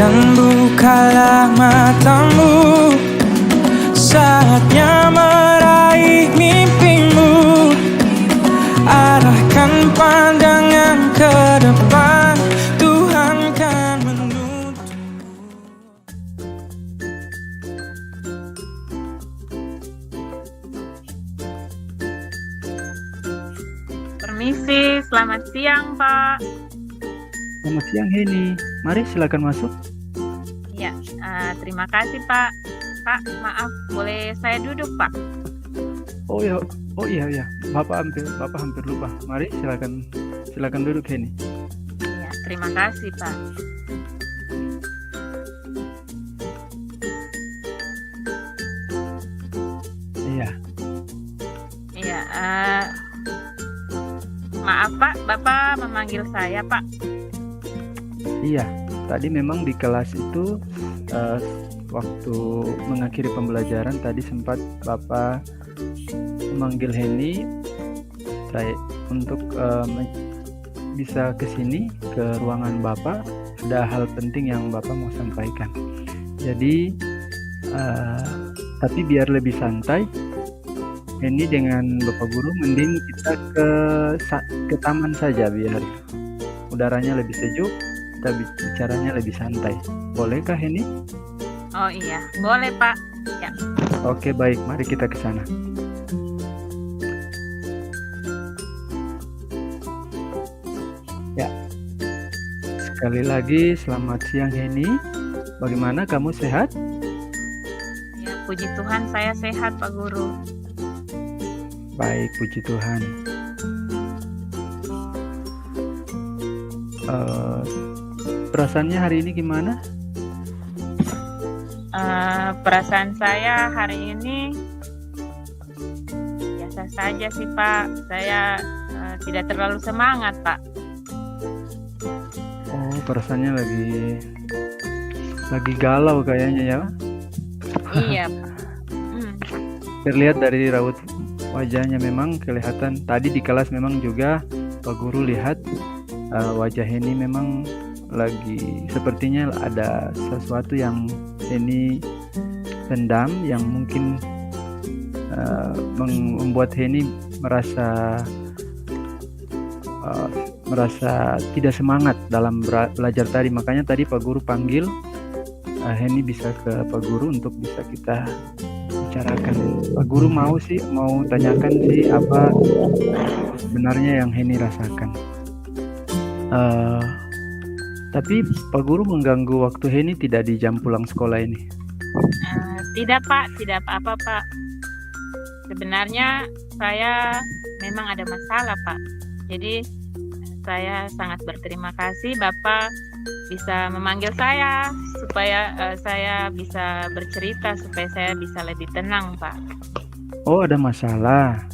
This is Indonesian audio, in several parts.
dan bukalah matamu. Saatnya meraih mimpimu. Arahkan pandangan ke depan, Tuhan kan menuntunmu. Permisi, selamat siang Pak. Selamat siang Heni, mari silakan masuk. Ya, terima kasih Pak. Pak, maaf, boleh saya duduk Pak? Oh iya, Bapak hampir lupa. Mari silakan duduk Heni. Ya, terima kasih Pak. Iya, Iya, maaf Pak, Bapak memanggil saya Pak. iya. Tadi memang di kelas itu waktu mengakhiri pembelajaran tadi sempat Bapak memanggil Heni saya untuk bisa ke sini ke ruangan Bapak. Ada hal penting yang Bapak mau sampaikan. Jadi tapi biar lebih santai, Heni dengan Bapak Guru mending kita ke taman saja biar udaranya lebih sejuk, kita bicaranya lebih santai. Bolehkah Heni? Oh iya, boleh Pak. Ya. Oke, baik, mari kita ke sana. Ya. Sekali lagi selamat siang Heni. Bagaimana kamu sehat? Ya, puji Tuhan saya sehat Pak Guru. Baik, puji Tuhan. Perasaannya hari ini gimana? Perasaan saya hari ini biasa saja sih Pak. Saya tidak terlalu semangat Pak. Oh, perasaannya lagi galau kayaknya ya. Iya. Terlihat dari raut wajahnya memang kelihatan. Tadi di kelas memang juga Pak Guru lihat wajah Heni memang lagi sepertinya ada sesuatu yang Heni pendam yang mungkin membuat Heni merasa tidak semangat dalam belajar tadi. Makanya tadi Pak Guru panggil Heni bisa ke Pak Guru untuk bisa kita bicarakan. Pak Guru mau tanyakan sih apa sebenarnya yang Heni rasakan. Tapi Pak Guru mengganggu waktu Heni tidak di jam pulang sekolah ini? Tidak Pak, tidak apa-apa Pak. Sebenarnya saya memang ada masalah Pak. Jadi saya sangat berterima kasih Bapak bisa memanggil saya supaya saya bisa bercerita, supaya saya bisa lebih tenang Pak. Oh, ada masalah.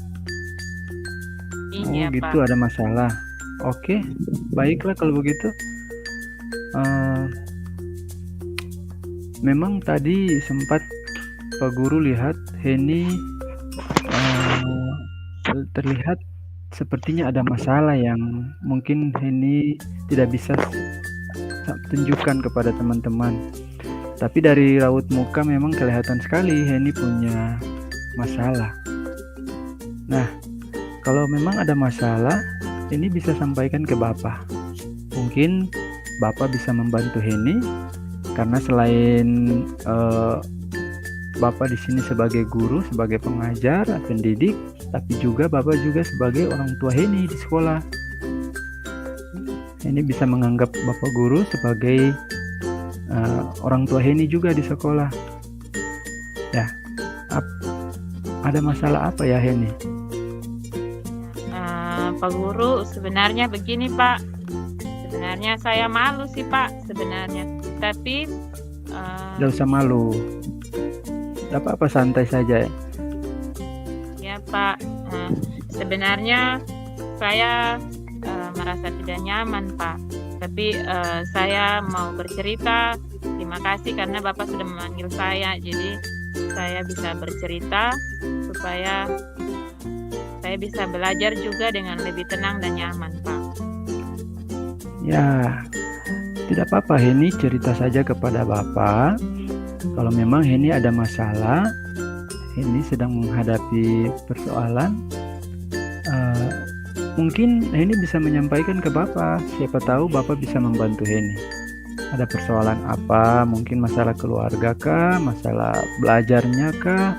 Iya oh gitu, Pak. ada masalah. Oke, baiklah kalau begitu. Memang tadi sempat Pak Guru lihat Heni terlihat sepertinya ada masalah yang mungkin Heni tidak bisa tunjukkan kepada teman-teman. Tapi dari raut muka memang kelihatan sekali Heni punya masalah. Nah, kalau memang ada masalah, ini bisa sampaikan ke Bapak. Mungkin Bapak bisa membantu Heni karena selain Bapak di sini sebagai guru, sebagai pengajar, pendidik, tapi juga Bapak juga sebagai orang tua Heni di sekolah. Heni bisa menganggap Bapak guru sebagai orang tua Heni juga di sekolah. Ya, ada masalah apa ya Heni? Pak Guru, sebenarnya begini Pak. Sebenarnya saya malu sih Pak, sebenarnya. Tapi Tidak usah malu. Tidak apa-apa, santai saja ya. Ya Pak, sebenarnya saya merasa tidak nyaman Pak. Tapi saya mau bercerita. Terima kasih karena Bapak sudah memanggil saya. Jadi saya bisa bercerita supaya saya bisa belajar juga dengan lebih tenang dan nyaman Pak. Ya, tidak apa-apa, Heni cerita saja kepada Bapak. Kalau memang Heni ada masalah, Heni sedang menghadapi persoalan, mungkin Heni bisa menyampaikan ke Bapak. Siapa tahu Bapak bisa membantu Heni. Ada persoalan apa? Mungkin masalah keluarga kah? Masalah belajarnya kah?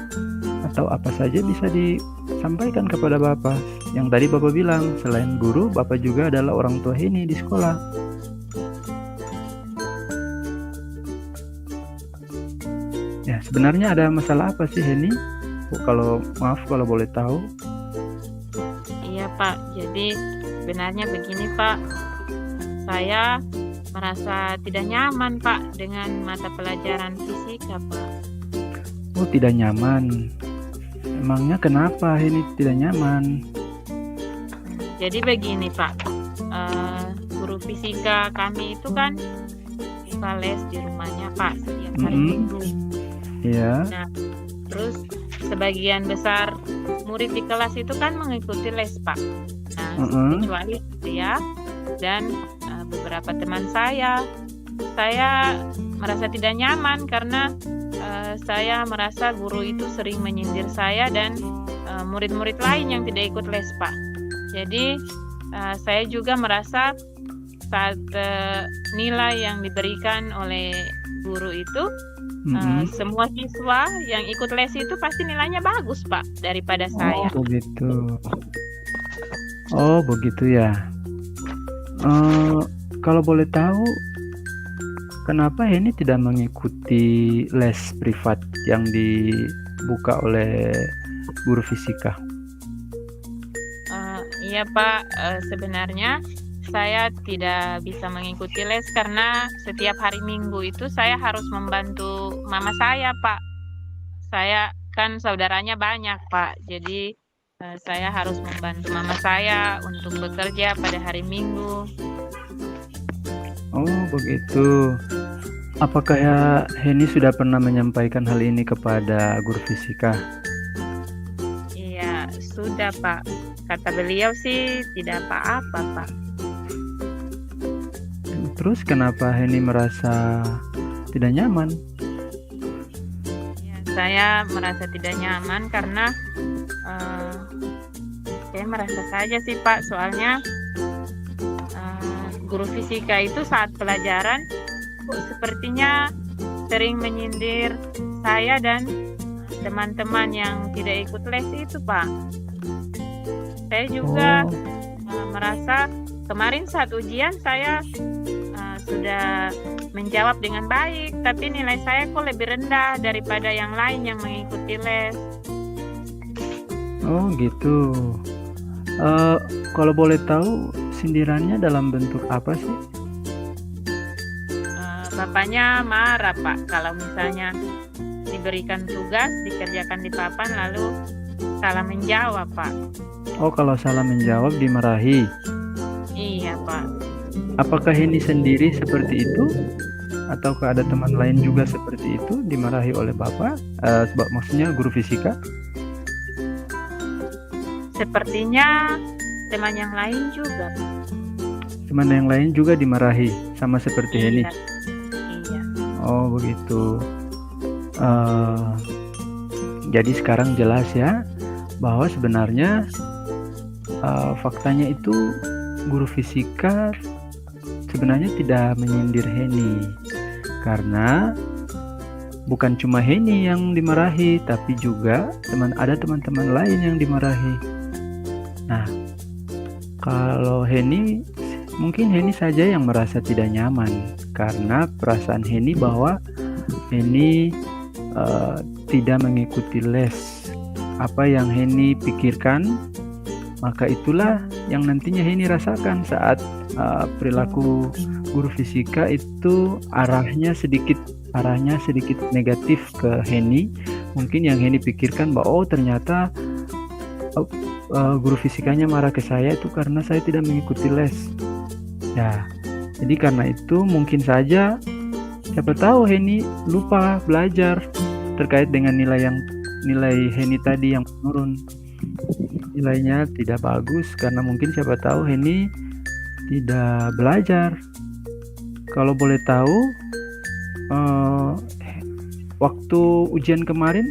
Atau apa saja bisa disampaikan kepada Bapak. Yang tadi Bapak bilang, selain guru, Bapak juga adalah orang tua Heni di sekolah. Ya, sebenarnya ada masalah apa sih Heni? Kalau maaf kalau boleh tahu. Iya Pak, jadi sebenarnya begini Pak, saya merasa tidak nyaman Pak dengan mata pelajaran fisika Pak. Oh, tidak nyaman. Emangnya kenapa Heni tidak nyaman? Jadi begini Pak, guru fisika kami itu kan buka les di rumahnya Pak setiap hari Minggu. Iya. Nah, terus sebagian besar murid di kelas itu kan mengikuti les Pak. Nah, kecuali saya dan beberapa teman saya merasa tidak nyaman karena saya merasa guru itu sering menyindir saya dan murid-murid lain yang tidak ikut les Pak. Jadi saya juga merasa saat nilai yang diberikan oleh guru itu semua siswa yang ikut les itu pasti nilainya bagus Pak daripada saya. Oh begitu ya. Kalau boleh tahu, kenapa Heni tidak mengikuti les privat yang dibuka oleh guru fisika? Iya Pak, sebenarnya saya tidak bisa mengikuti les karena setiap hari Minggu itu saya harus membantu mama saya Pak. Saya kan saudaranya banyak Pak, jadi saya harus membantu mama saya untuk bekerja pada hari Minggu. Oh begitu. Apakah Heni sudah pernah menyampaikan hal ini kepada guru fisika? Iya sudah Pak. Kata beliau sih tidak apa-apa Pak. Terus kenapa Heni merasa tidak nyaman? Ya, saya merasa tidak nyaman karena saya merasa saja sih Pak, soalnya guru fisika itu saat pelajaran sepertinya sering menyindir saya dan teman-teman yang tidak ikut les itu Pak. Saya juga merasa kemarin saat ujian saya sudah menjawab dengan baik, tapi nilai saya kok lebih rendah daripada yang lain yang mengikuti les. Oh gitu. Kalau boleh tahu, sindirannya dalam bentuk apa sih? Bapaknya marah Pak kalau misalnya diberikan tugas dikerjakan di papan lalu salah menjawab Pak. Oh kalau salah menjawab dimarahi? Iya Pak. Apakah Heni sendiri seperti itu? Ataukah ada teman lain juga seperti itu dimarahi oleh Bapak? Maksudnya guru fisika? Sepertinya teman yang lain juga Pak. Teman yang lain juga dimarahi sama seperti Heni? Iya. Oh begitu. Jadi sekarang jelas ya bahwa sebenarnya faktanya itu guru fisika sebenarnya tidak menyindir Heni, karena bukan cuma Heni yang dimarahi, tapi juga ada teman-teman lain yang dimarahi. Nah, kalau Heni, mungkin Heni saja yang merasa tidak nyaman karena perasaan Heni bahwa Heni tidak mengikuti les. Apa yang Heni pikirkan, maka itulah yang nantinya Heni rasakan saat perilaku guru fisika itu arahnya sedikit negatif ke Heni. Mungkin yang Heni pikirkan bahwa ternyata guru fisikanya marah ke saya itu karena saya tidak mengikuti les. Ya, jadi karena itu mungkin saja siapa tahu Heni lupa belajar terkait dengan nilai Heni tadi yang menurun. Nilainya tidak bagus karena mungkin siapa tahu Heni tidak belajar. kalau boleh tahu, eh, waktu ujian kemarin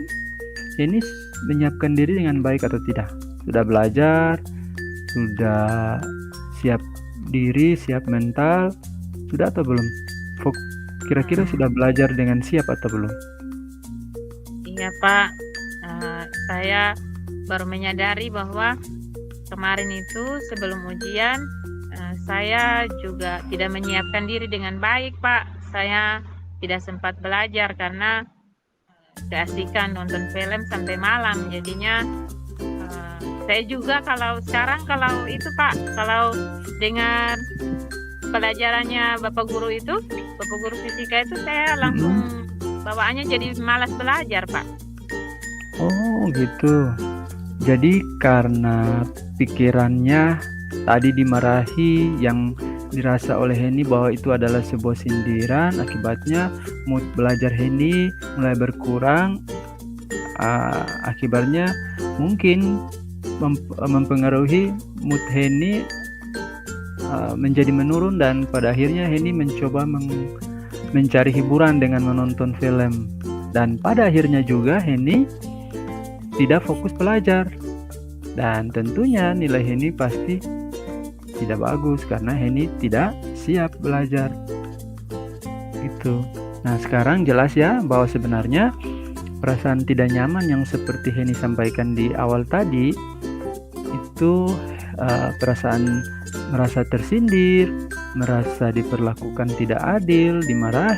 ini menyiapkan diri dengan baik atau tidak? Sudah belajar, sudah siap diri, siap mental, sudah atau belum? Kira-kira sudah belajar dengan siap atau belum? Iya Pak, saya baru menyadari bahwa kemarin itu sebelum ujian saya juga tidak menyiapkan diri dengan baik Pak. Saya tidak sempat belajar karena keasikan nonton film sampai malam. Jadinya saya juga kalau itu Pak, kalau dengan pelajarannya Bapak Guru fisika itu saya langsung bawaannya jadi malas belajar Pak. Oh gitu. Jadi karena pikirannya tadi dimarahi, yang dirasa oleh Heni bahwa itu adalah sebuah sindiran, akibatnya mood belajar Heni mulai berkurang. Akibatnya mungkin mempengaruhi mood Heni menjadi menurun, dan pada akhirnya Heni mencoba mencari hiburan dengan menonton film, dan pada akhirnya juga Heni tidak fokus belajar, dan tentunya nilai Heni pasti tidak bagus karena Heni tidak siap belajar gitu. Nah sekarang jelas ya bahwa sebenarnya perasaan tidak nyaman yang seperti Heni sampaikan di awal tadi itu perasaan merasa tersindir, merasa diperlakukan tidak adil, karena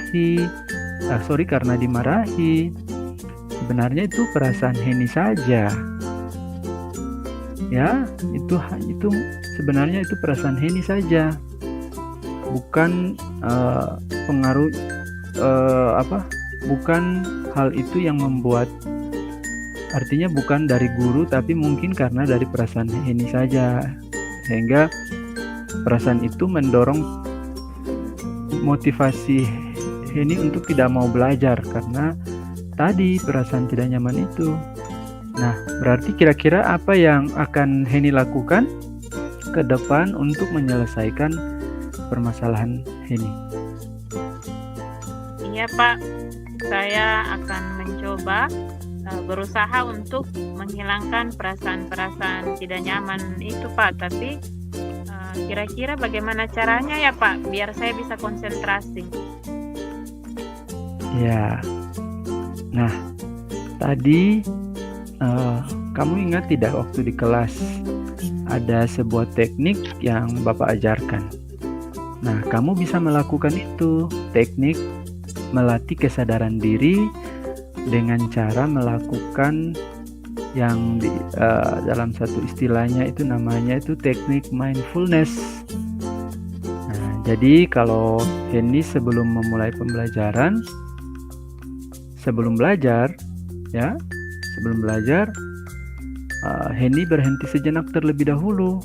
dimarahi. Sebenarnya itu perasaan Heni saja. Ya, itu sebenarnya itu perasaan Heni saja. Bukan pengaruh bukan hal itu yang membuat, artinya bukan dari guru, tapi mungkin karena dari perasaan Heni saja, sehingga perasaan itu mendorong motivasi Heni untuk tidak mau belajar karena tadi perasaan tidak nyaman itu. Nah, berarti kira-kira apa yang akan Heni lakukan ke depan untuk menyelesaikan permasalahan Heni? Iya Pak, saya akan mencoba berusaha untuk menghilangkan perasaan-perasaan tidak nyaman itu Pak. Tapi kira-kira bagaimana caranya ya Pak biar saya bisa konsentrasi? Ya, nah tadi kamu ingat tidak waktu di kelas ada sebuah teknik yang Bapak ajarkan? Nah, kamu bisa melakukan itu, teknik melatih kesadaran diri dengan cara melakukan yang dalam satu istilahnya itu namanya itu teknik mindfulness. Nah, jadi kalau Heni sebelum memulai pembelajaran, sebelum belajar, Heni berhenti sejenak terlebih dahulu.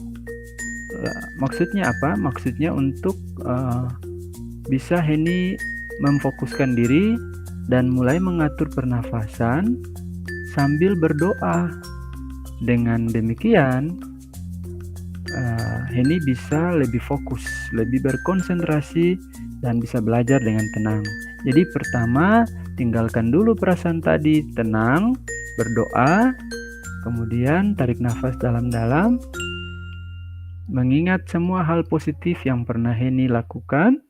Maksudnya apa? Maksudnya untuk bisa Heni memfokuskan diri dan mulai mengatur pernafasan sambil berdoa. Dengan demikian, Heni bisa lebih fokus, lebih berkonsentrasi, dan bisa belajar dengan tenang. Jadi pertama, tinggalkan dulu perasaan tadi, tenang, berdoa, kemudian tarik nafas dalam-dalam, mengingat semua hal positif yang pernah Heni lakukan,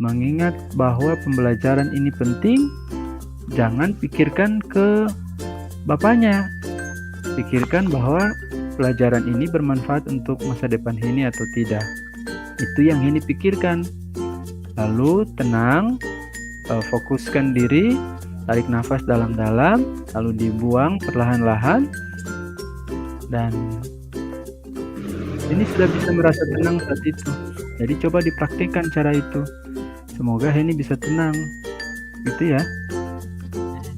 mengingat bahwa pembelajaran ini penting. Jangan pikirkan ke bapaknya, pikirkan bahwa pelajaran ini bermanfaat untuk masa depan Heni atau tidak. Itu yang Heni pikirkan. Lalu tenang, fokuskan diri, tarik nafas dalam-dalam, lalu dibuang perlahan-lahan, dan ini sudah bisa merasa tenang saat itu. Jadi coba dipraktikkan cara itu. Semoga Heni bisa tenang. Gitu ya.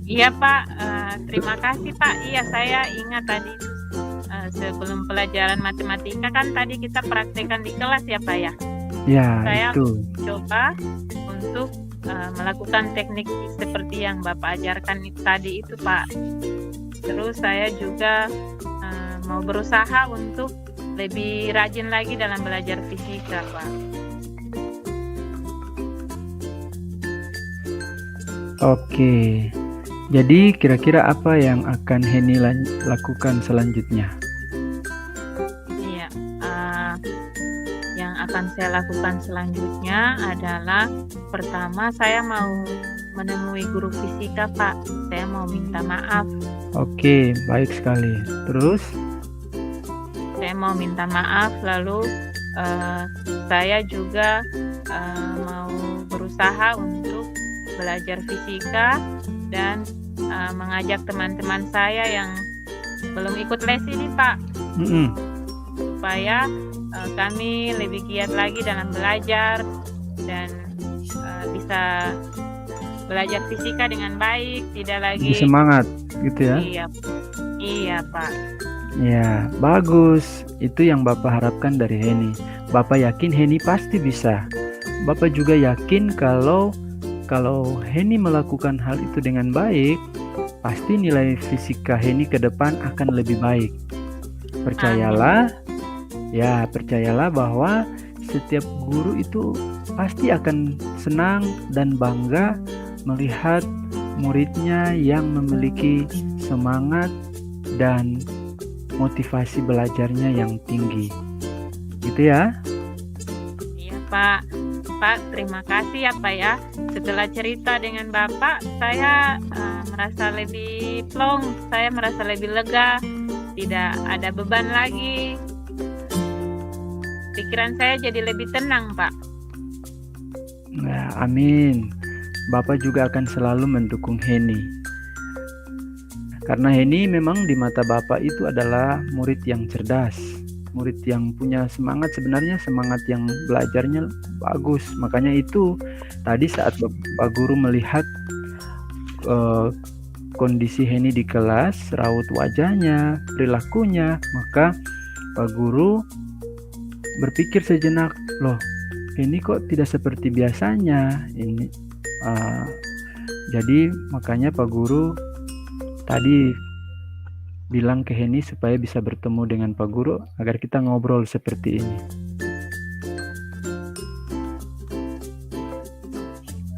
Iya Pak, terima kasih Pak. Iya, saya ingat tadi sebelum pelajaran matematika kan tadi kita praktekkan di kelas ya Pak ya. Ya, saya itu. coba untuk melakukan teknik seperti yang Bapak ajarkan tadi itu Pak. Terus saya juga mau berusaha untuk lebih rajin lagi dalam belajar fisika Pak. Oke. Jadi kira-kira apa yang akan Heni lakukan selanjutnya? Iya, yang akan saya lakukan selanjutnya adalah pertama saya mau menemui guru fisika, Pak. Saya mau minta maaf. Oke, baik sekali. Terus? Saya mau minta maaf, lalu saya juga mau berusaha untuk belajar fisika dan mengajak teman-teman saya yang belum ikut les ini, Pak, supaya kami lebih giat lagi dalam belajar dan bisa belajar fisika dengan baik, tidak lagi Lebih semangat, gitu ya? Iya, Pak. Ya, bagus. Itu yang Bapak harapkan dari Heni. Bapak yakin Heni pasti bisa. Bapak juga yakin kalau Heni melakukan hal itu dengan baik, pasti nilai fisika Heni ke depan akan lebih baik. Percayalah, ya percayalah bahwa setiap guru itu pasti akan senang dan bangga melihat muridnya yang memiliki semangat dan motivasi belajarnya yang tinggi. Gitu ya? Iya, Pak. Pak, terima kasih ya, Pak ya. Setelah cerita dengan Bapak, saya merasa lebih plong, saya merasa lebih lega, tidak ada beban lagi. Pikiran saya jadi lebih tenang, Pak. Nah, amin. Bapak juga akan selalu mendukung Heni. Karena Heni memang di mata Bapak itu adalah murid yang cerdas, murid yang punya semangat, sebenarnya semangat yang belajarnya bagus. Makanya itu tadi saat Pak Guru melihat kondisi Heni di kelas, raut wajahnya, perilakunya, maka Pak Guru berpikir sejenak, loh ini kok tidak seperti biasanya ini. Jadi makanya Pak Guru tadi bilang ke Heni supaya bisa bertemu dengan Pak Guru agar kita ngobrol seperti ini.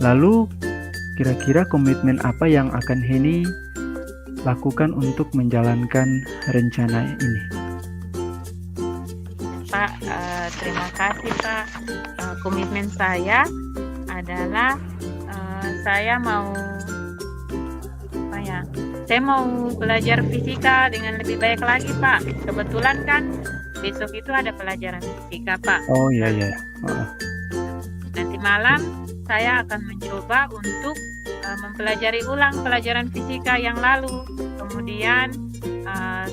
Lalu kira-kira komitmen apa yang akan Heni lakukan untuk menjalankan rencana ini? Pak, terima kasih, Pak. Komitmen saya adalah saya mau belajar fisika dengan lebih baik lagi, Pak. Kebetulan kan besok itu ada pelajaran fisika, Pak. Oh iya. Nanti malam saya akan mencoba untuk mempelajari ulang pelajaran fisika yang lalu. Kemudian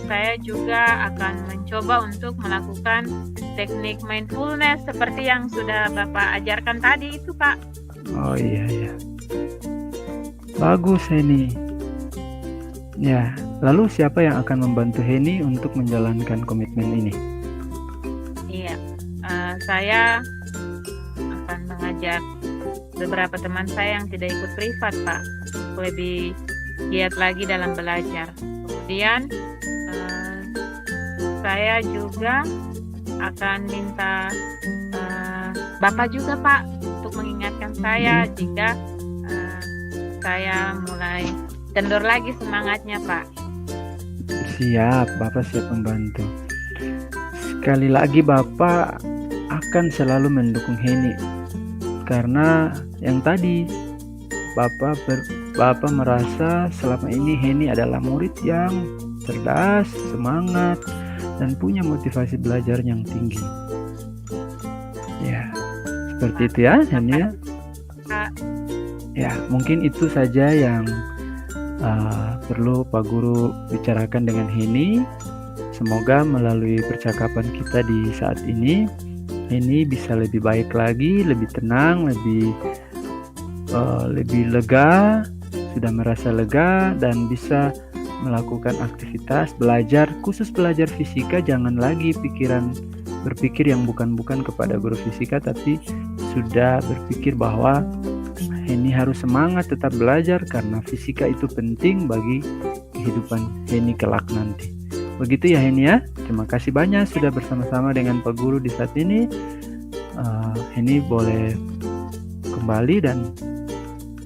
saya juga akan mencoba untuk melakukan teknik mindfulness seperti yang sudah Bapak ajarkan tadi itu, Pak. Oh iya. Bagus, Heni. Ya, lalu siapa yang akan membantu Heni untuk menjalankan komitmen ini? Iya, saya akan mengajak beberapa teman saya yang tidak ikut privat, Pak, lebih giat lagi dalam belajar. Kemudian saya juga akan minta Bapak juga, Pak, untuk mengingatkan saya jika saya mulai kendor lagi semangatnya, Pak. Siap, Bapak siap membantu. Sekali lagi Bapak akan selalu mendukung Heni. Karena yang tadi Bapak merasa selama ini Heni adalah murid yang cerdas, semangat, dan punya motivasi belajar yang tinggi. Ya, seperti itu ya, Heni ya. Ya, mungkin itu saja yang perlu Pak Guru bicarakan dengan Heni. Semoga melalui percakapan kita di saat ini, Heni bisa lebih baik lagi, lebih tenang, lebih lega, sudah merasa lega dan bisa melakukan aktivitas belajar, khusus belajar fisika. Jangan lagi berpikir yang bukan-bukan kepada guru fisika, tapi sudah berpikir bahwa Heni harus semangat tetap belajar karena fisika itu penting bagi kehidupan Heni kelak nanti. Begitu ya Heni ya. Terima kasih banyak sudah bersama-sama dengan Pak Guru di saat ini. Heni boleh kembali dan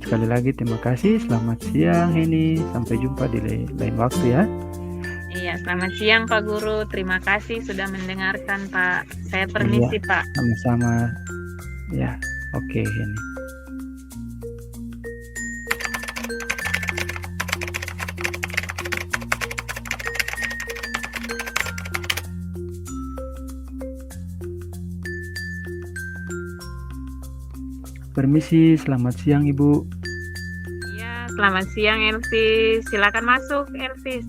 Sekali lagi terima kasih. Selamat siang Heni. Sampai jumpa di lain waktu ya. Iya, selamat siang Pak Guru. Terima kasih sudah mendengarkan Pak. Saya permisi Pak. Sama-sama. Ya, oke Heni. Permisi, selamat siang Ibu. Iya, selamat siang Elvis. Silakan masuk Elvis.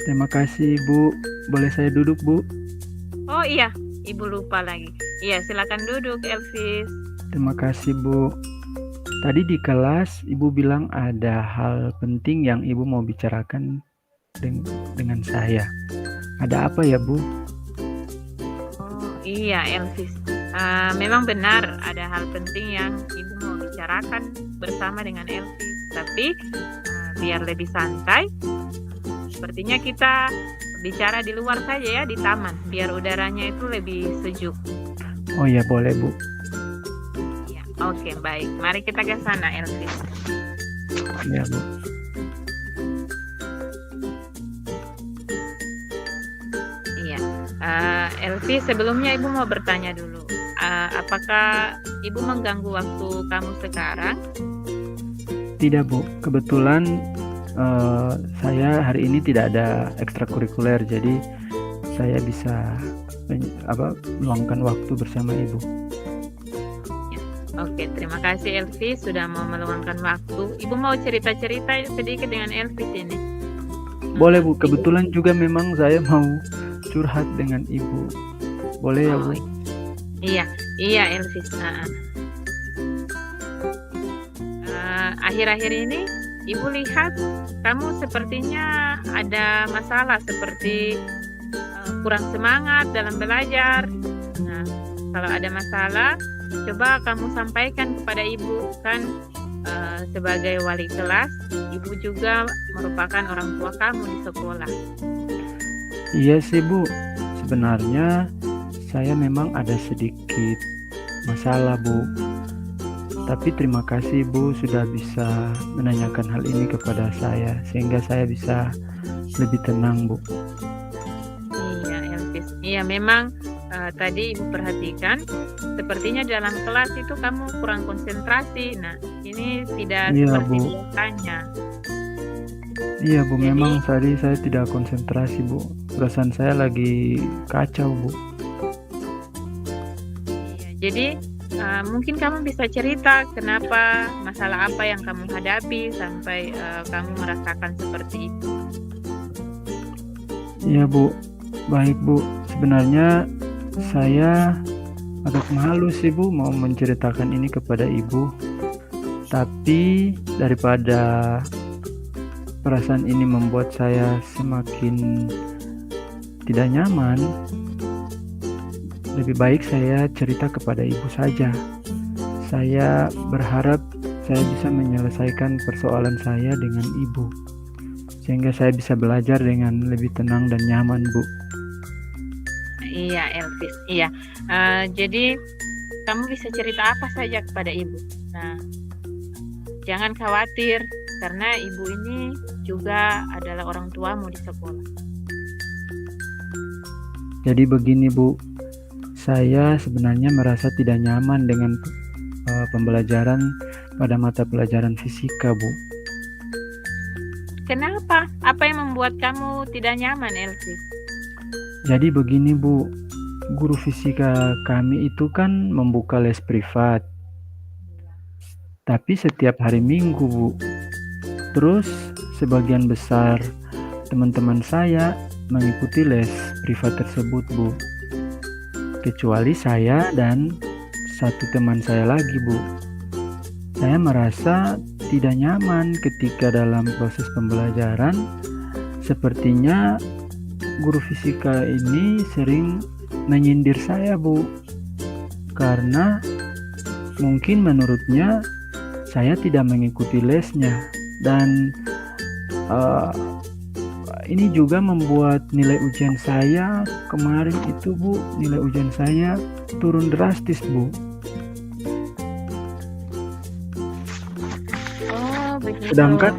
Terima kasih Bu. Boleh saya duduk Bu? Oh iya, Ibu lupa lagi. Iya, silakan duduk Elvis. Terima kasih Bu. Tadi di kelas Ibu bilang ada hal penting yang Ibu mau bicarakan dengan saya. Ada apa ya Bu? Oh iya Elvis. Memang benar ada hal penting yang Ibu mau bicarakan bersama dengan Elvis. Tapi biar lebih santai, sepertinya kita bicara di luar saja ya, di taman, biar udaranya itu lebih sejuk. Oh ya boleh Bu. Ya, oke baik. Mari kita ke sana Elvis. Ya Bu. Iya. Elvis, sebelumnya Ibu mau bertanya dulu. Apakah Ibu mengganggu waktu kamu sekarang? Tidak Bu. Kebetulan saya hari ini tidak ada ekstrakurikuler, jadi saya bisa meluangkan waktu bersama Ibu. Ya. Oke, terima kasih Elvis sudah mau meluangkan waktu. Ibu mau cerita-cerita sedikit dengan Elvis ini? Boleh Bu. Kebetulan juga memang saya mau curhat dengan Ibu. Boleh ya Bu? Iya Elvis. Akhir-akhir ini Ibu lihat kamu sepertinya ada masalah, seperti kurang semangat dalam belajar. Nah, kalau ada masalah, coba kamu sampaikan kepada Ibu. Kan sebagai wali kelas, Ibu juga merupakan orang tua kamu di sekolah. Iya sih Bu. Sebenarnya saya memang ada sedikit masalah Bu. Tapi terima kasih Bu sudah bisa menanyakan hal ini kepada saya, sehingga saya bisa lebih tenang Bu. Iya Elvis. Iya memang tadi Ibu perhatikan sepertinya dalam kelas itu kamu kurang konsentrasi. Nah ini tidak seperti Bu. biasanya. Iya Bu, memang tadi saya tidak konsentrasi Bu. Perasaan saya lagi kacau Bu. Iya, jadi mungkin kamu bisa cerita kenapa, masalah apa yang kamu hadapi sampai kamu merasakan seperti itu. Iya Bu, baik Bu. Sebenarnya saya agak malu sih Bu mau menceritakan ini kepada Ibu. Tapi daripada perasaan ini membuat saya semakin tidak nyaman, lebih baik saya cerita kepada Ibu saja. Saya berharap saya bisa menyelesaikan persoalan saya dengan Ibu, sehingga saya bisa belajar dengan lebih tenang dan nyaman Bu. Iya Elvis, iya. Jadi kamu bisa cerita apa saja kepada Ibu. Nah, jangan khawatir karena Ibu ini juga adalah orang tuamu di sekolah. Jadi begini Bu, saya sebenarnya merasa tidak nyaman dengan pembelajaran pada mata pelajaran fisika Bu. Kenapa? Apa yang membuat kamu tidak nyaman Elvis? Jadi begini Bu, guru fisika kami itu kan membuka les privat, tapi setiap hari Minggu Bu. Terus sebagian besar teman-teman saya mengikuti les privat tersebut Bu, kecuali saya dan satu teman saya lagi Bu. Saya merasa tidak nyaman ketika dalam proses pembelajaran. Sepertinya guru fisika ini sering menyindir saya Bu, karena mungkin menurutnya saya tidak mengikuti lesnya. Dan ini juga membuat nilai ujian saya kemarin itu Bu, nilai ujian saya turun drastis Bu. sedangkan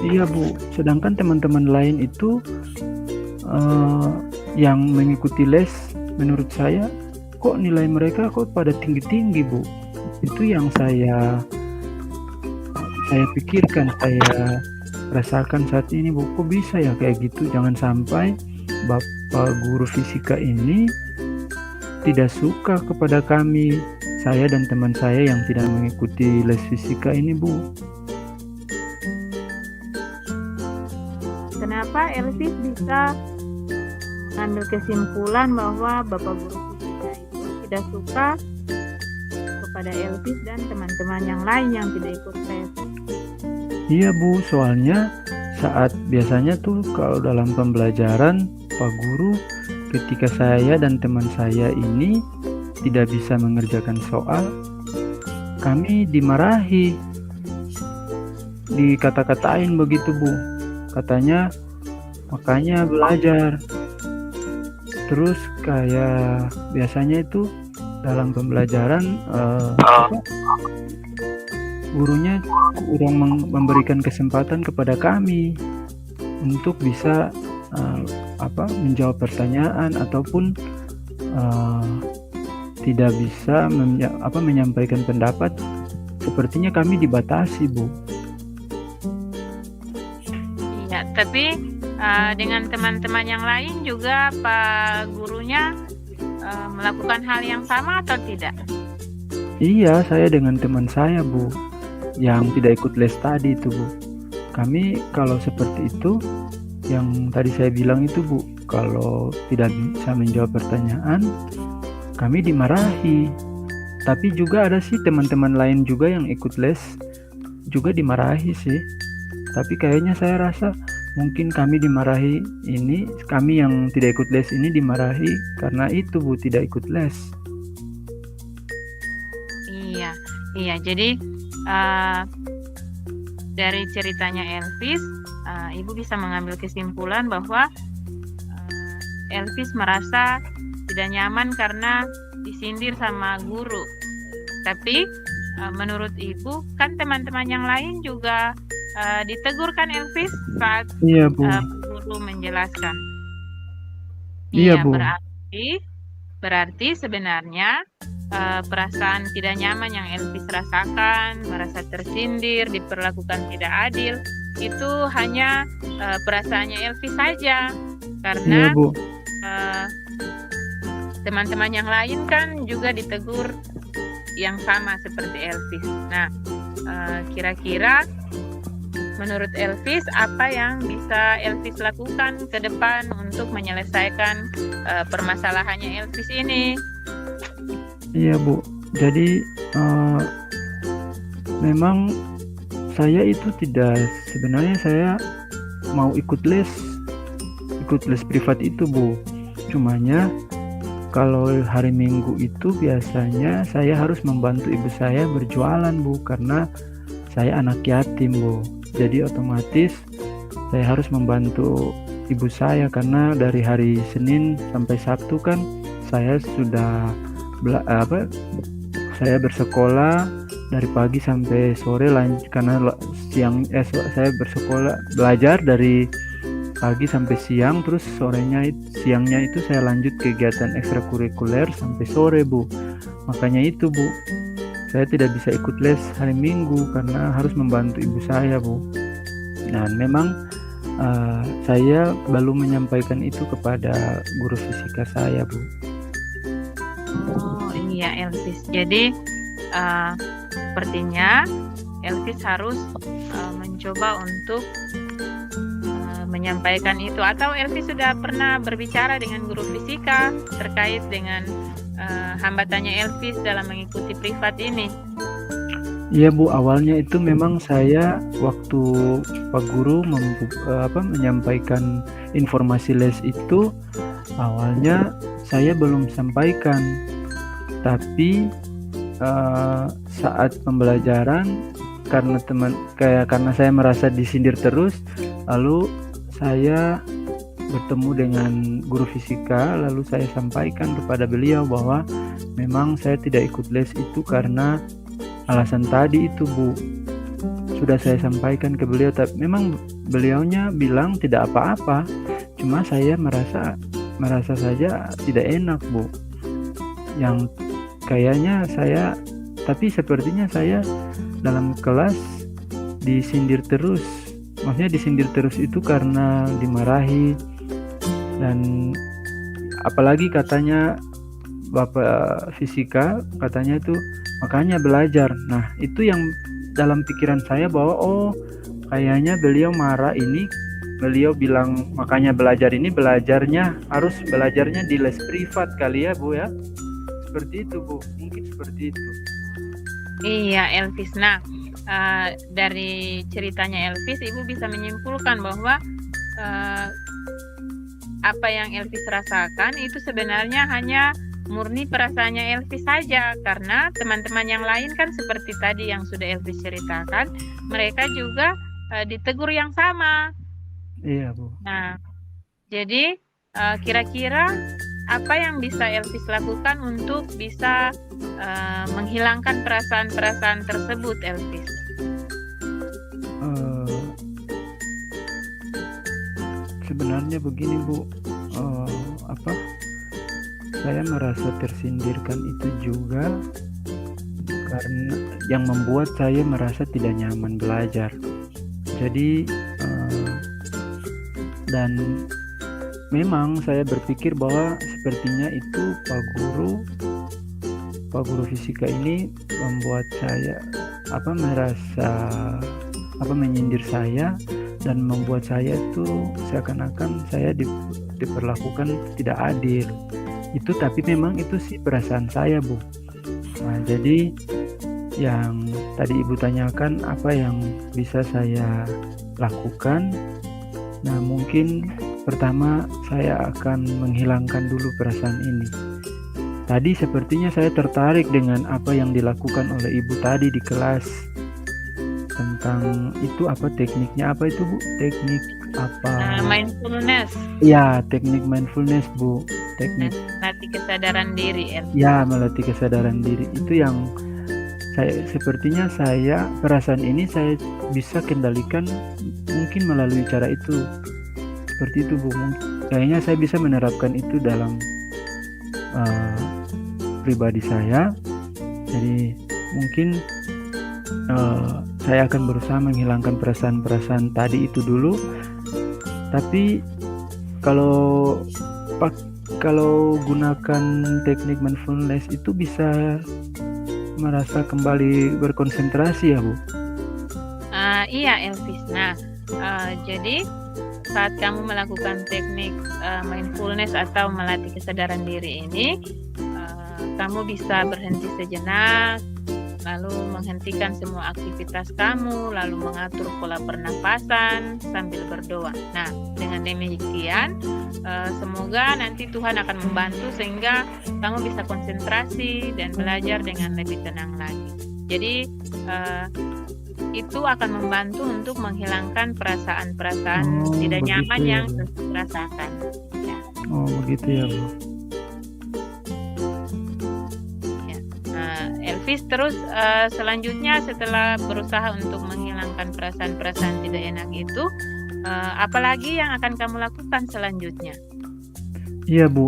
iya Bu, sedangkan teman-teman lain itu yang mengikuti les, menurut saya kok nilai mereka kok pada tinggi-tinggi Bu. Itu yang saya pikirkan, saya rasakan saat ini Bu, kok bisa ya kayak gitu. Jangan sampai Bapak guru fisika ini tidak suka kepada kami, saya dan teman saya yang tidak mengikuti les fisika ini Bu. Kenapa Elvis bisa mengambil kesimpulan bahwa Bapak guru fisika itu tidak suka kepada Elvis dan teman-teman yang lain yang tidak ikut les? Iya Bu, soalnya saat biasanya tuh kalau dalam pembelajaran Pak Guru, ketika saya dan teman saya ini tidak bisa mengerjakan soal, kami dimarahi, dikata-katain begitu Bu. Katanya makanya belajar. Terus kayak biasanya itu dalam pembelajaran gurunya kurang memberikan kesempatan kepada kami untuk bisa menjawab pertanyaan ataupun tidak bisa menyampaikan pendapat. Sepertinya kami dibatasi Bu. Iya, tapi dengan teman-teman yang lain juga Pak gurunya melakukan hal yang sama atau tidak? Iya, saya dengan teman saya Bu, yang tidak ikut les tadi itu Bu. Kami kalau seperti itu, yang tadi saya bilang itu Bu, kalau tidak bisa menjawab pertanyaan, kami dimarahi. Tapi juga ada sih teman-teman lain juga yang ikut les, juga dimarahi sih. Tapi kayaknya saya rasa mungkin kami dimarahi ini, kami yang tidak ikut les ini dimarahi karena itu Bu, tidak ikut les. Iya, jadi dari ceritanya Elvis, Ibu bisa mengambil kesimpulan bahwa Elvis merasa tidak nyaman karena disindir sama guru. Tapi menurut Ibu, kan teman-teman yang lain juga ditegur kan Elvis saat Iya Bu. guru menjelaskan. Iya Bu. Berarti sebenarnya perasaan tidak nyaman yang Elvis rasakan, merasa tersindir, diperlakukan tidak adil, itu hanya perasaannya Elvis saja, karena Iya Bu. teman-teman yang lain kan juga ditegur yang sama seperti Elvis. Nah, kira-kira menurut Elvis apa yang bisa Elvis lakukan ke depan untuk menyelesaikan permasalahannya Elvis ini? Iya Bu, jadi memang saya itu sebenarnya saya mau ikut les privat itu Bu. Cumanya kalau hari Minggu itu biasanya saya harus membantu ibu saya berjualan Bu, karena saya anak yatim Bu. Jadi otomatis saya harus membantu ibu saya karena dari hari Senin sampai Sabtu kan saya sudah saya bersekolah dari pagi sampai sore, karena saya belajar dari pagi sampai siang, terus siangnya itu saya lanjut kegiatan ekstrakurikuler sampai sore Bu. Makanya itu Bu, saya tidak bisa ikut les hari Minggu karena harus membantu ibu saya Bu. Nah memang saya belum menyampaikan itu kepada guru fisika saya Bu. Oh iya Elvis, jadi sepertinya Elvis harus mencoba untuk menyampaikan itu. Atau Elvis sudah pernah berbicara dengan guru fisika terkait dengan hambatannya Elvis dalam mengikuti privat ini? Iya Bu, awalnya itu memang saya waktu Pak Guru menyampaikan informasi les itu, awalnya saya belum sampaikan. Tapi saat pembelajaran karena saya merasa disindir terus, lalu saya bertemu dengan guru fisika, lalu saya sampaikan kepada beliau bahwa memang saya tidak ikut les itu karena alasan tadi itu Bu. sudah saya sampaikan ke beliau, tapi memang beliaunya bilang tidak apa-apa. Cuma saya merasa saja tidak enak, Bu. Yang kayaknya tapi sepertinya saya dalam kelas disindir terus. Maksudnya disindir terus itu karena dimarahi, dan apalagi katanya Bapak fisika katanya itu makanya belajar. Nah, itu yang dalam pikiran saya bahwa kayaknya beliau marah ini, beliau bilang makanya belajar ini harus belajarnya di les privat kali ya, Bu ya. Seperti itu, Bu. Mungkin seperti itu. Iya, Elvis. Nah, dari ceritanya Elvis, Ibu bisa menyimpulkan bahwa apa yang Elvis rasakan itu sebenarnya hanya murni perasaannya Elvis saja, karena teman-teman yang lain kan seperti tadi yang sudah Elvis ceritakan, mereka juga ditegur yang sama. Iya, Bu. Nah, jadi kira-kira apa yang bisa Elvis lakukan untuk bisa menghilangkan perasaan-perasaan tersebut, Elvis? Sebenarnya begini, Bu, saya merasa tersindirkan itu juga karena yang membuat saya merasa tidak nyaman belajar. Jadi dan memang saya berpikir bahwa sepertinya itu Pak Guru fisika ini membuat saya menyindir saya dan membuat saya itu seakan-akan saya diperlakukan tidak adil. Itu tapi memang itu sih perasaan saya, Bu. Nah, jadi yang tadi Ibu tanyakan apa yang bisa saya lakukan. Nah, mungkin pertama saya akan menghilangkan dulu perasaan ini. Tadi sepertinya saya tertarik dengan apa yang dilakukan oleh Ibu tadi di kelas. Tentang itu tekniknya apa itu, Bu? Teknik apa? Mindfulness. Ya, teknik mindfulness, Bu. Teknik melatih kesadaran diri, Elvis. Ya, melatih kesadaran diri. Itu yang perasaan ini saya bisa kendalikan mungkin melalui cara itu. Seperti itu, Bu. Kayaknya saya bisa menerapkan itu dalam pribadi saya. Jadi mungkin saya akan berusaha menghilangkan perasaan-perasaan tadi itu dulu. Tapi kalau gunakan teknik mindfulness itu bisa merasa kembali berkonsentrasi ya, Bu? Iya, Elvis. Nah, jadi saat kamu melakukan teknik mindfulness atau melatih kesadaran diri ini, kamu bisa berhenti sejenak, lalu menghentikan semua aktivitas kamu, lalu mengatur pola pernapasan sambil berdoa. Nah, dengan demikian, semoga nanti Tuhan akan membantu sehingga kamu bisa konsentrasi dan belajar dengan lebih tenang lagi. Jadi, itu akan membantu untuk menghilangkan perasaan-perasaan tidak nyaman yang dirasakan. Ya. Begitu ya, Bu. Elvis, terus selanjutnya setelah berusaha untuk menghilangkan perasaan-perasaan tidak enak itu, apalagi yang akan kamu lakukan selanjutnya? Iya, Bu.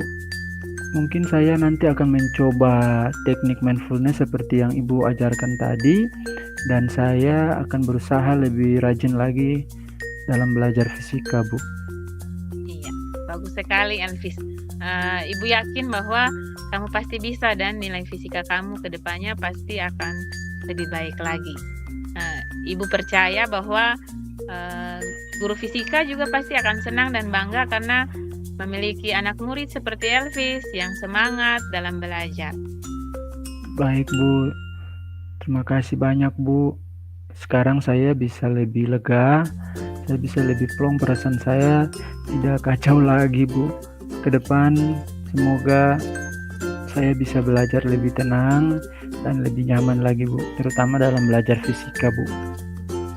Mungkin saya nanti akan mencoba teknik mindfulness seperti yang Ibu ajarkan tadi, dan saya akan berusaha lebih rajin lagi dalam belajar fisika, Bu. Iya, bagus sekali, Elvis. Ibu yakin bahwa kamu pasti bisa dan nilai fisika kamu ke depannya pasti akan lebih baik lagi. Ibu percaya bahwa guru fisika juga pasti akan senang dan bangga karena memiliki anak murid seperti Elvis yang semangat dalam belajar. Baik, Bu. Terima kasih banyak, Bu. Sekarang saya bisa lebih lega, saya bisa lebih plong, perasaan saya tidak kacau lagi, Bu. Ke depan semoga saya bisa belajar lebih tenang dan lebih nyaman lagi, Bu, terutama dalam belajar fisika, Bu.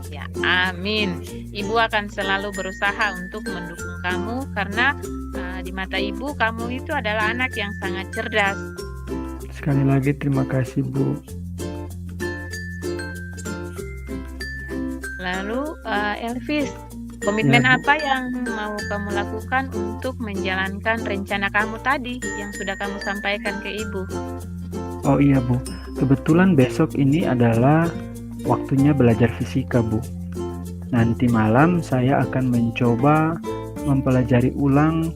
Ya, amin. Ibu akan selalu berusaha untuk mendukung kamu karena di mata Ibu, kamu itu adalah anak yang sangat cerdas. Sekali lagi terima kasih, Bu. Lalu Elvis, komitmen Ya, Bu. apa yang mau kamu lakukan untuk menjalankan rencana kamu tadi yang sudah kamu sampaikan ke ibu? Oh iya, Bu. Kebetulan besok ini adalah waktunya belajar fisika, Bu. Nanti malam saya akan mencoba mempelajari ulang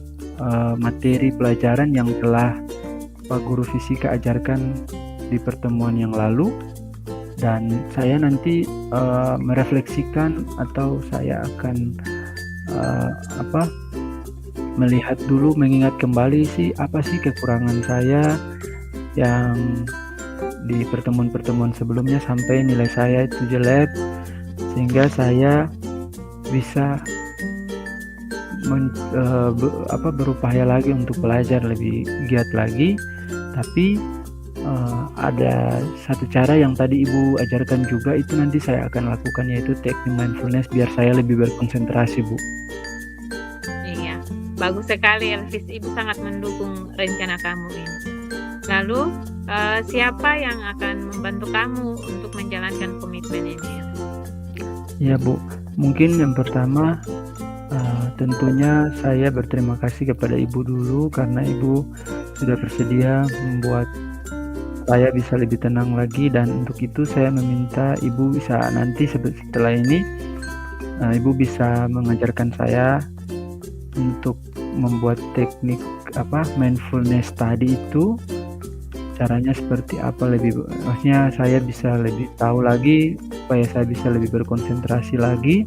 materi pelajaran yang telah Pak Guru Fisika ajarkan di pertemuan yang lalu, dan saya nanti merefleksikan atau saya akan melihat dulu, mengingat kembali apa sih kekurangan saya yang di pertemuan-pertemuan sebelumnya sampai nilai saya itu jelek, sehingga saya bisa berupaya lagi untuk belajar lebih giat lagi. Tapi ada satu cara yang tadi Ibu ajarkan juga, itu nanti saya akan lakukan, yaitu teknik mindfulness biar saya lebih berkonsentrasi, Bu. Iya, bagus sekali Elvis. Ibu sangat mendukung rencana kamu ini. Lalu siapa yang akan membantu kamu untuk menjalankan komitmen ini? Ya, Bu. Mungkin yang pertama tentunya saya berterima kasih kepada Ibu dulu, karena Ibu sudah bersedia membuat saya bisa lebih tenang lagi, dan untuk itu saya meminta Ibu bisa nanti setelah ini Ibu bisa mengajarkan saya untuk membuat teknik mindfulness tadi itu, caranya seperti apa, maksudnya saya bisa lebih tahu lagi supaya saya bisa lebih berkonsentrasi lagi.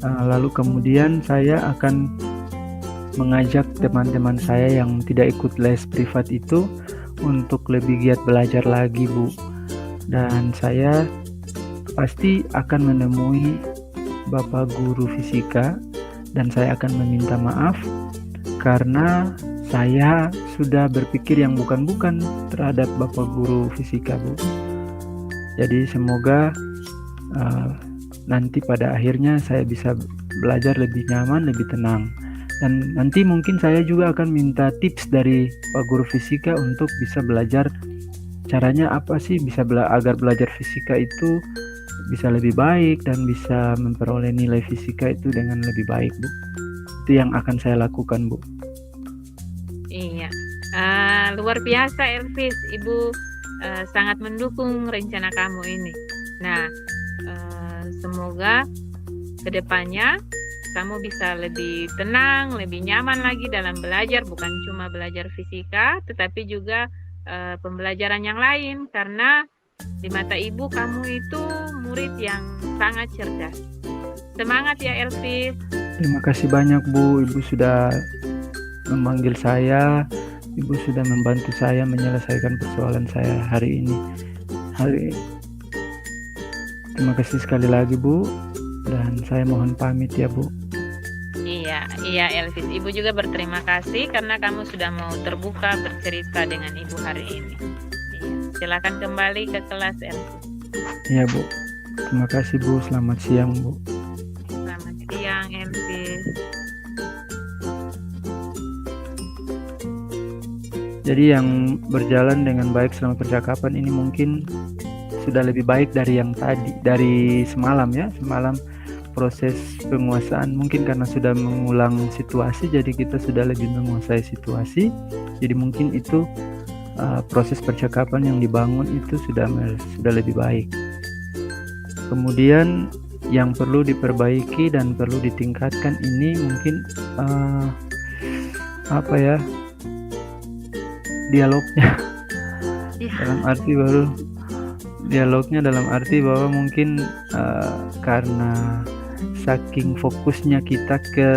Lalu kemudian saya akan mengajak teman-teman saya yang tidak ikut les privat itu untuk lebih giat belajar lagi, Bu. Dan saya pasti akan menemui Bapak Guru Fisika dan saya akan meminta maaf karena saya sudah berpikir yang bukan-bukan terhadap Bapak Guru Fisika, Bu. Jadi semoga nanti pada akhirnya saya bisa belajar lebih nyaman, lebih tenang. Dan nanti mungkin saya juga akan minta tips dari Pak Guru Fisika untuk bisa belajar caranya apa sih agar belajar fisika itu bisa lebih baik dan bisa memperoleh nilai fisika itu dengan lebih baik, Bu. Itu yang akan saya lakukan, Bu. Iya, luar biasa Elvis. Ibu sangat mendukung rencana kamu ini. Nah, semoga kedepannya kamu bisa lebih tenang, lebih nyaman lagi dalam belajar, bukan cuma belajar fisika, tetapi juga pembelajaran yang lain, karena di mata ibu kamu itu murid yang sangat cerdas. Semangat ya Elvis. Terima kasih banyak, Bu. Ibu sudah memanggil saya, Ibu sudah membantu saya menyelesaikan persoalan saya hari ini. Terima kasih sekali lagi, Bu, dan saya mohon pamit ya, Bu. Iya Elvis, Ibu juga berterima kasih karena kamu sudah mau terbuka bercerita dengan Ibu hari ini. Iya, silakan kembali ke kelas Elvis. Iya, Bu. Terima kasih, Bu. Selamat siang, Bu. Selamat siang Elvis. Jadi yang berjalan dengan baik selama percakapan ini mungkin sudah lebih baik dari yang tadi, dari semalam ya. Semalam proses penguasaan mungkin karena sudah mengulang situasi, jadi kita sudah lebih menguasai situasi. Jadi mungkin itu proses percakapan yang dibangun itu sudah lebih baik. Kemudian yang perlu diperbaiki dan perlu ditingkatkan ini mungkin dialognya. Dalam arti bahwa mungkin karena saking fokusnya kita ke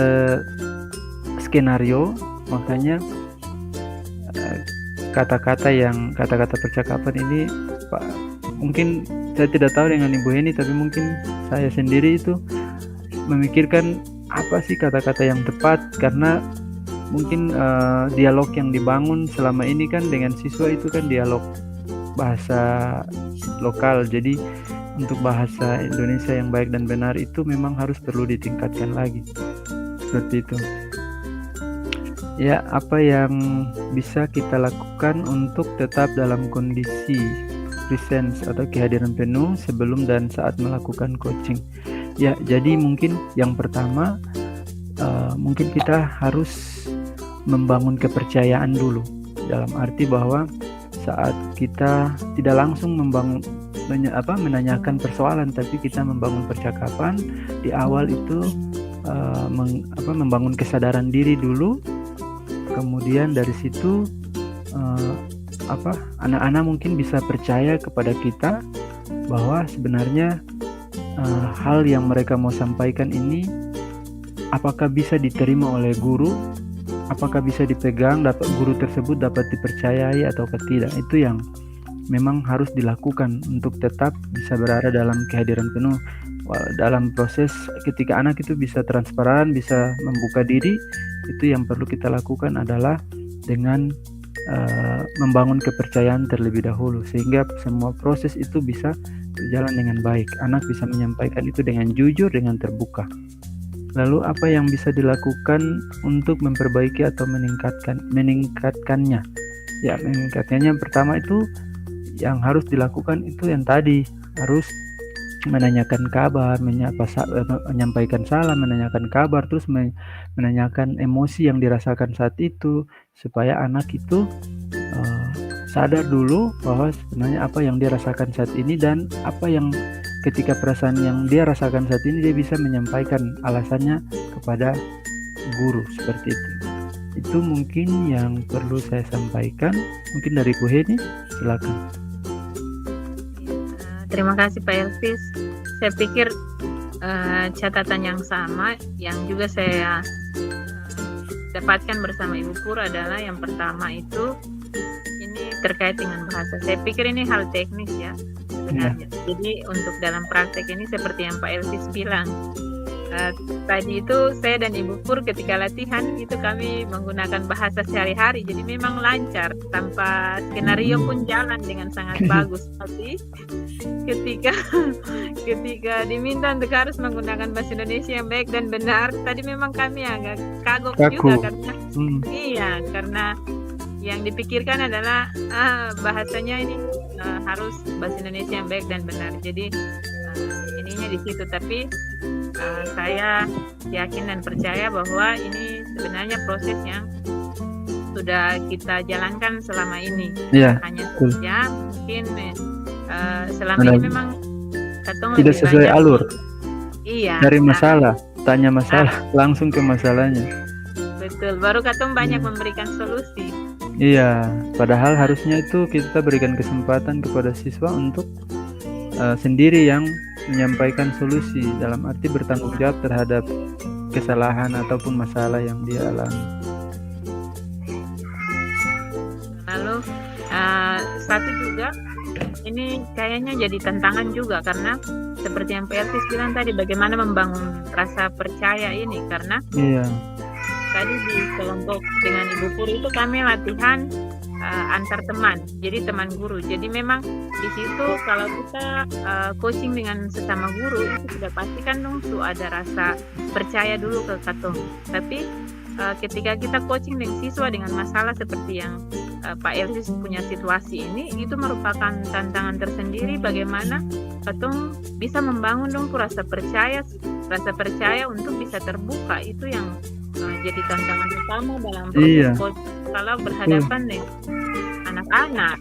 skenario, makanya kata-kata percakapan ini mungkin saya tidak tahu dengan Ibu Heni, tapi mungkin saya sendiri itu memikirkan apa sih kata-kata yang tepat, karena mungkin dialog yang dibangun selama ini kan dengan siswa itu kan dialog bahasa lokal. Jadi untuk bahasa Indonesia yang baik dan benar itu memang harus perlu ditingkatkan lagi. Seperti itu. Ya, apa yang bisa kita lakukan untuk tetap dalam kondisi presence atau kehadiran penuh sebelum dan saat melakukan coaching. Ya, jadi mungkin yang pertama mungkin kita harus membangun kepercayaan dulu, dalam arti bahwa saat kita tidak langsung menanyakan persoalan, tapi kita membangun percakapan di awal itu, membangun kesadaran diri dulu. Kemudian dari situ anak-anak mungkin bisa percaya kepada kita bahwa sebenarnya hal yang mereka mau sampaikan ini apakah bisa diterima oleh guru, apakah bisa dipegang, guru tersebut dapat dipercayai atau tidak. Itu yang memang harus dilakukan untuk tetap bisa berada dalam kehadiran penuh. Dalam proses ketika anak itu bisa transparan, bisa membuka diri, itu yang perlu kita lakukan adalah dengan membangun kepercayaan terlebih dahulu, sehingga semua proses itu bisa berjalan dengan baik. Anak bisa menyampaikan itu dengan jujur, dengan terbuka. Lalu apa yang bisa dilakukan untuk memperbaiki atau meningkatkannya? Ya, meningkatkannya pertama itu yang harus dilakukan itu yang tadi, harus menanyakan kabar, menyampaikan salam, menanyakan kabar, terus menanyakan emosi yang dirasakan saat itu, supaya anak itu sadar dulu bahwa sebenarnya apa yang dia rasakan saat ini, dan apa yang ketika perasaan yang dia rasakan saat ini dia bisa menyampaikan alasannya kepada guru, seperti itu. Itu mungkin yang perlu saya sampaikan. Mungkin dari Bu Heni, silakan. Terima kasih Pak Elvis. Saya pikir catatan yang sama yang juga saya dapatkan bersama Ibu Pur adalah yang pertama itu ini terkait dengan bahasa. Saya pikir ini hal teknis ya sebenarnya. Jadi untuk dalam praktek ini seperti yang Pak Elvis bilang, tadi itu saya dan Ibu Pur ketika latihan itu kami menggunakan bahasa sehari-hari, jadi memang lancar tanpa skenario pun jalan dengan sangat bagus. Tapi ketika diminta untuk harus menggunakan bahasa Indonesia yang baik dan benar, tadi memang kami agak kagok juga karena yang dipikirkan adalah bahasanya ini harus bahasa Indonesia yang baik dan benar. Jadi ininya di situ, tapi saya yakin dan percaya bahwa ini sebenarnya proses yang sudah kita jalankan selama ini. Hanya saja mungkin selama ini memang tidak sesuai alur. Iya. Dari masalah, tanya masalah, langsung ke masalahnya. Betul, baru Katong banyak memberikan solusi. Iya, padahal harusnya itu kita berikan kesempatan kepada siswa untuk sendiri yang menyampaikan solusi, dalam arti bertanggung jawab terhadap kesalahan ataupun masalah yang dia alami. Lalu satu juga ini kayaknya jadi tantangan juga, karena seperti yang Pak Elvis bilang tadi, bagaimana membangun rasa percaya ini, karena tadi di kelompok dengan Ibu Pur itu kami latihan antar teman, jadi teman guru. Jadi memang di situ kalau kita coaching dengan sesama guru itu sudah pasti kan dong tuh ada rasa percaya dulu ke Katong. Tapi ketika kita coaching dengan siswa dengan masalah seperti yang Pak Elvis punya situasi ini, itu merupakan tantangan tersendiri bagaimana Katong bisa membangun dong tuh rasa percaya untuk bisa terbuka. Itu yang jadi tantangan utama dalam proses coaching kalau berhadapan dengan anak-anak.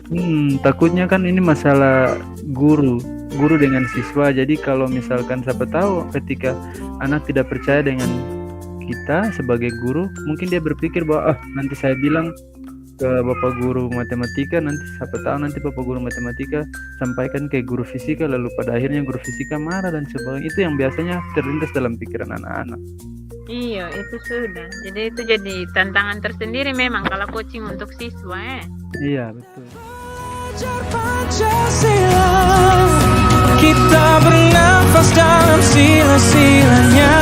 Takutnya kan ini masalah guru dengan siswa. Jadi kalau misalkan siapa tahu ketika anak tidak percaya dengan kita sebagai guru, mungkin dia berpikir bahwa nanti saya bilang ke Bapak Guru Matematika, nanti siapa tahu nanti Bapak Guru Matematika sampaikan ke guru fisika, lalu pada akhirnya guru fisika marah dan sebagainya. Itu yang biasanya terlintas dalam pikiran anak-anak. Iya, itu sudah. Jadi itu jadi tantangan tersendiri memang kalau coaching untuk siswa. Iya, betul. Kita bernafas dalam sila-silanya.